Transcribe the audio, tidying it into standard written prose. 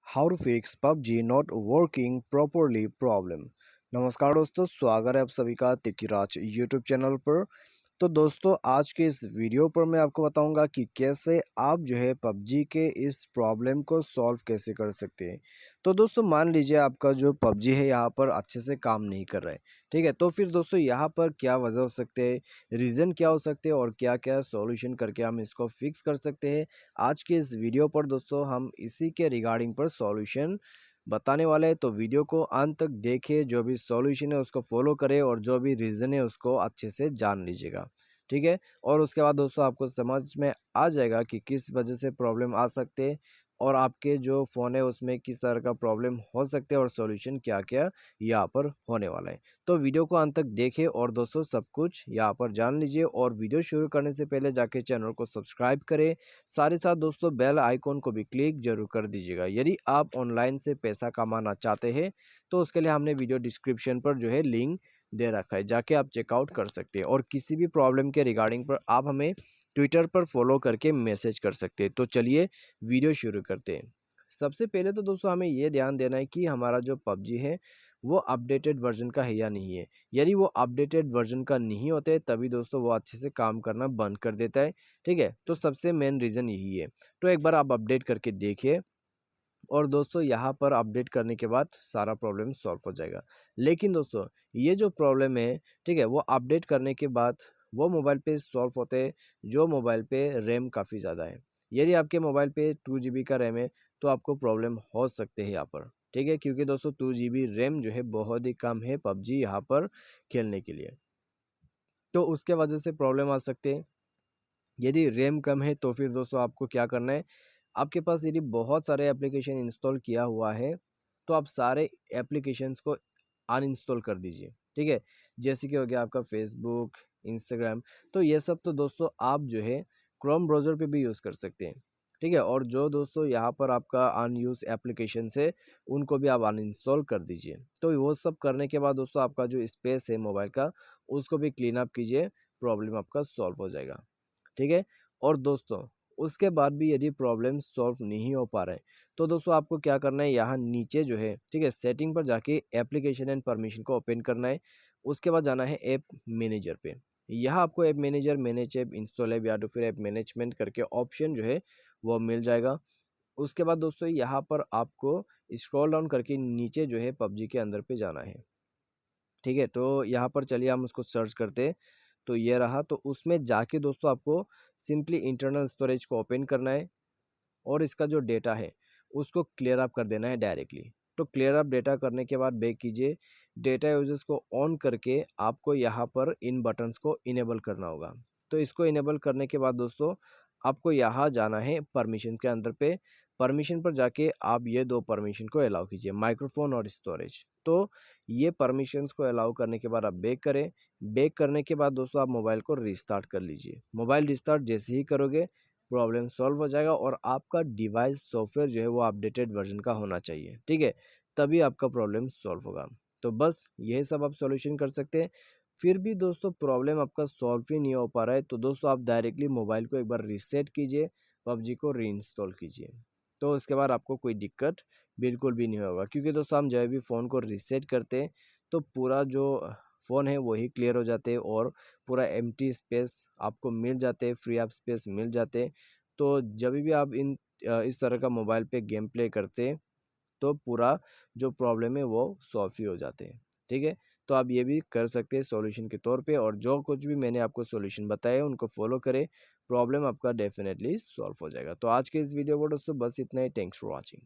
How to fix PUBG not working properly problem. नमस्कार दोस्तों, स्वागत है आप सभी का तिकिराज यूट्यूब चैनल पर। तो दोस्तों, आज के इस वीडियो पर मैं आपको बताऊंगा कि कैसे आप जो है पबजी के इस प्रॉब्लम को सॉल्व कैसे कर सकते हैं। तो दोस्तों, मान लीजिए आपका जो पबजी है यहाँ पर अच्छे से काम नहीं कर रहा है। ठीक है, तो फिर दोस्तों यहाँ पर क्या वजह हो सकते हैं, रीज़न क्या हो सकते हैं और क्या क्या सॉल्यूशन करके हम इसको फिक्स कर सकते हैं। आज के इस वीडियो पर दोस्तों हम इसी के रिगार्डिंग पर सॉल्यूशन बताने वाले हैं। तो वीडियो को अंत तक देखिए, जो भी सॉल्यूशन है उसको फॉलो करें और जो भी रीज़न है उसको अच्छे से जान लीजिएगा। ठीक है, और उसके बाद दोस्तों आपको समझ में आ जाएगा कि किस वजह से प्रॉब्लम आ सकते हैं और आपके जो फ़ोन है उसमें किस तरह का प्रॉब्लम हो सकते हैं और सॉल्यूशन क्या क्या यहाँ पर होने वाला है। तो वीडियो को अंत तक देखिए और दोस्तों सब कुछ यहाँ पर जान लीजिए। और वीडियो शुरू करने से पहले जाके चैनल को सब्सक्राइब करें, साथ ही साथ दोस्तों बेल आइकॉन को भी क्लिक जरूर कर दीजिएगा। यदि आप ऑनलाइन से पैसा कमाना चाहते हैं तो उसके लिए हमने वीडियो डिस्क्रिप्शन पर जो है लिंक दे रखा है, जाके आप चेकआउट कर सकते हैं। और किसी भी प्रॉब्लम के रिगार्डिंग पर आप हमें ट्विटर पर फॉलो करके मैसेज कर सकते हैं। तो चलिए वीडियो शुरू करते हैं। सबसे पहले तो दोस्तों हमें ये ध्यान देना है कि हमारा जो पबजी है वो अपडेटेड वर्जन का है या नहीं है। यदि वो अपडेटेड वर्जन का नहीं होते तभी दोस्तों वो अच्छे से काम करना बंद कर देता है। ठीक है, तो सबसे मेन रीज़न यही है। तो एक बार आप अपडेट करके देखिए और दोस्तों यहाँ पर अपडेट करने के बाद सारा प्रॉब्लम सॉल्व हो जाएगा। लेकिन दोस्तों ये जो प्रॉब्लम है, ठीक है, वो अपडेट करने के बाद वो मोबाइल पे सॉल्व होते हैं जो मोबाइल पे रैम काफ़ी ज़्यादा है। यदि आपके मोबाइल पे 2 GB का रैम है तो आपको प्रॉब्लम हो सकते हैं यहाँ पर। ठीक है, क्योंकि दोस्तों 2 GB रैम जो है बहुत ही कम है पबजी यहाँ पर खेलने के लिए, तो उसके वजह से प्रॉब्लम आ सकते हैं। यदि रैम कम है तो फिर दोस्तों आपको क्या करना है, आपके पास यदि बहुत सारे एप्लीकेशन इंस्टॉल किया हुआ है तो आप सारे एप्लीकेशंस को अनइंस्टॉल कर दीजिए। ठीक है, जैसे कि हो गया आपका फेसबुक, इंस्टाग्राम, तो ये सब तो दोस्तों आप जो है क्रोम ब्राउज़र पे भी यूज़ कर सकते हैं। ठीक है, और जो दोस्तों यहाँ पर आपका अनयूज एप्लीकेशन है उनको भी आप अनइंस्टॉल कर दीजिए। तो वो सब करने के बाद दोस्तों आपका जो स्पेस है मोबाइल का उसको भी क्लीन अप कीजिए, प्रॉब्लम आपका सॉल्व हो जाएगा। ठीक है, और दोस्तों उसके बाद भी यदि प्रॉब्लम सॉल्व नहीं हो पा रहा है तो दोस्तों आपको क्या करना है, यहाँ नीचे जो है, ठीक है, सेटिंग पर जाके एप्लीकेशन एंड परमिशन को ओपन करना है। उसके बाद जाना है ऐप मैनेजर पे। यहाँ आपको app manager, manage app, install app या तो फिर ऐप मैनेजमेंट करके ऑप्शन जो है वो मिल जाएगा। उसके बाद दोस्तों यहाँ पर आपको स्क्रॉल डाउन करके नीचे जो है पबजी के अंदर पे जाना है। ठीक है, तो यहाँ पर चलिए हम उसको सर्च करते हैं। तो ये रहा, तो उसमें जाके दोस्तों आपको सिंपली इंटरनल स्टोरेज को ओपन करना है और इसका जो डेटा है उसको क्लियर अप कर देना है डायरेक्टली। तो क्लियर अप डेटा करने के बाद बैक कीजिए, डेटा यूजेस को ऑन करके आपको यहाँ पर इन बटन्स को इनेबल करना होगा। तो इसको इनेबल करने के बाद दोस्तों आपको यहाँ जाना है परमिशन के अंदर पे। परमिशन पर जाके आप ये दो परमिशन को अलाउ कीजिए, माइक्रोफोन और स्टोरेज। तो ये परमिशंस को अलाउ करने के बाद आप बैक करें। बैक करने के बाद दोस्तों आप मोबाइल को रिस्टार्ट कर लीजिए। मोबाइल रिस्टार्ट जैसे ही करोगे प्रॉब्लम सॉल्व हो जाएगा और आपका डिवाइस सॉफ्टवेयर जो है वो अपडेटेड वर्जन का होना चाहिए। ठीक है, तभी आपका प्रॉब्लम सॉल्व होगा। तो बस यही सब आप सॉल्यूशन कर सकते हैं। फिर भी दोस्तों प्रॉब्लम आपका सॉल्व ही नहीं हो पा रहा है तो दोस्तों आप डायरेक्टली मोबाइल को एक बार रीसेट कीजिए, पबजी को रीइंस्टॉल कीजिए। तो उसके बाद आपको कोई दिक्कत बिल्कुल भी नहीं होगा, क्योंकि दोस्तों हम जब भी फ़ोन को रीसेट करते हैं तो पूरा जो फ़ोन है वही क्लियर हो जाते हैं और पूरा एम्प्टी स्पेस आपको मिल जाते हैं, फ्री अप स्पेस मिल जाते हैं। तो जब भी आप इस तरह का मोबाइल पे गेम प्ले करते हैं तो पूरा जो प्रॉब्लम है वो सॉल्व ही हो जाते हैं। ठीक है, तो आप ये भी कर सकते हैं सॉल्यूशन के तौर पे, और जो कुछ भी मैंने आपको सॉल्यूशन बताया उनको फॉलो करें, प्रॉब्लम आपका डेफिनेटली सॉल्व हो जाएगा। तो आज के इस वीडियो को दोस्तों बस इतना ही। Thanks for watching.